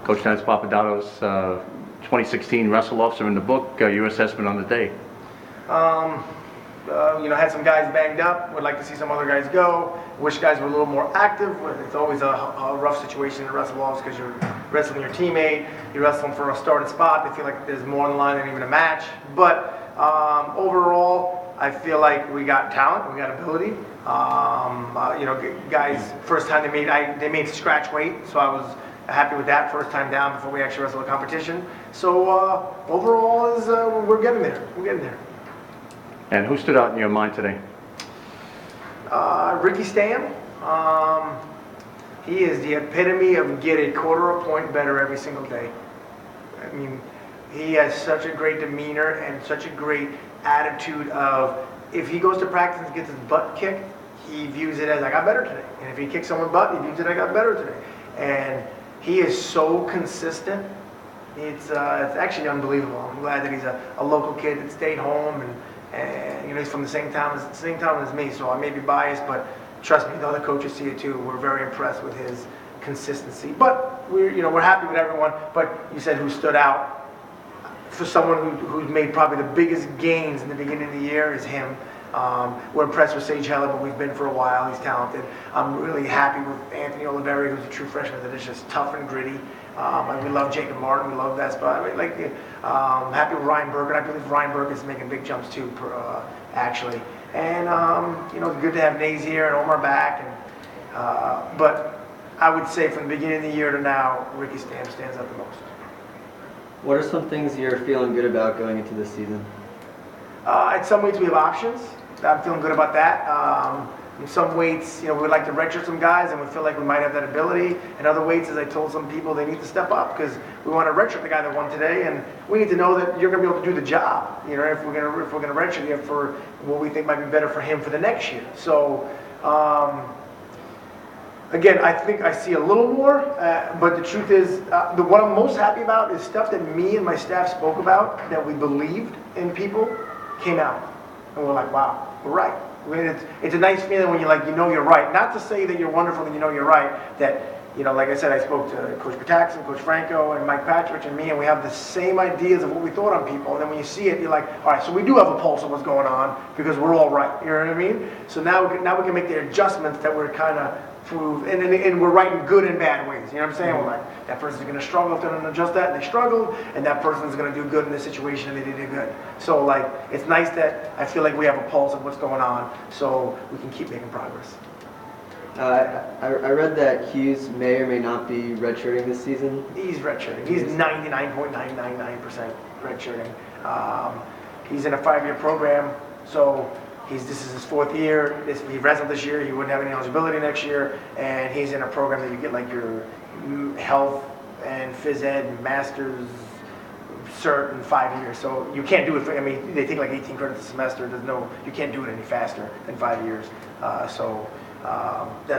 Coach Dennis Papadatos, 2016 Wrestle-Offs are in the book. Your assessment on the day? Had some guys banged up. Would like to see some other guys go. Wish guys were a little more active. It's always a rough situation in Wrestle-Offs because you're wrestling your teammate. You're wrestling for a started spot. They feel like there's more on the line than even a match. But overall, I feel like we got talent. We got ability. Guys, first time they made scratch weight, so I was happy with that. First time down before we actually wrestled a competition. So overall, we're getting there. We're getting there. And who stood out in your mind today? Ricky Stam. He is the epitome of get a quarter a point better every single day. I mean, he has such a great demeanor and such a great attitude of, if he goes to practice and gets his butt kicked, he views it as, I got better today. And if he kicks someone's butt, he views it, I got better today. And he is so consistent. It's actually unbelievable. I'm glad that he's a local kid that stayed home and he's from the same town as me, so I may be biased, but trust me, the other coaches see it too. We're very impressed with his consistency. But we're happy with everyone. But you said who stood out? For someone who's made probably the biggest gains in the beginning of the year is him. We're impressed with Sage Heller, but we've been for a while. He's talented. I'm really happy with Anthony Oliveri, who's a true freshman that is just tough and gritty. And we love Jacob Martin. We love that spot. I mean, happy with Ryan Berger. I believe Ryan Berger is making big jumps too, actually. And good to have Nays here and Omar back. And but I would say from the beginning of the year to now, Ricky Stam stands out the most. What are some things you're feeling good about going into this season? At some weights we have options. I'm feeling good about that. In some weights, we would like to redshirt some guys, and we feel like we might have that ability. In other weights, as I told some people, they need to step up because we want to redshirt the guy that won today, and we need to know that you're going to be able to do the job. If we're going to redshirt you for what we think might be better for him for the next year. So. Again, I think I see a little more, but the truth is, what I'm most happy about is stuff that me and my staff spoke about that we believed in people came out, and we're like, wow, we're right. I mean, it's a nice feeling when you're right. Not to say that you're wonderful and you're right. That like I said, I spoke to Coach Pataxon, Coach Franco, and Mike Patrick and me, and we have the same ideas of what we thought on people. And then when you see it, you're like, all right, so we do have a pulse of what's going on because we're all right. You know what I mean? So now we can make the adjustments that we're kind of prove, and we're right in good and bad ways. You know what I'm saying? We're like, that person's going to struggle if they don't adjust that, and they struggled, and that person's going to do good in this situation, and they did good. So it's nice that I feel like we have a pulse of what's going on, so we can keep making progress. I read that Hughes may or may not be redshirting this season. He's redshirting. He's 99.999% redshirting. He's in a 5-year program, so this is his 4th year. He wrestled this year. He wouldn't have any eligibility next year, and he's in a program that you get like your health and phys ed and master's cert in 5 years. So you can't do it. They take like 18 credits a semester. You can't do it any faster than 5 years. That's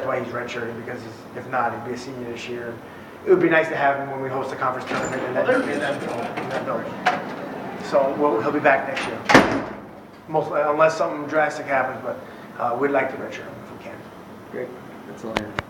why he's redshirting, because if not, he'd be a senior this year. It would be nice to have him when we host a conference tournament in that building. So he'll be back next year. Unless something drastic happens, but we'd like to redshirt him if we can. Great. That's all I have.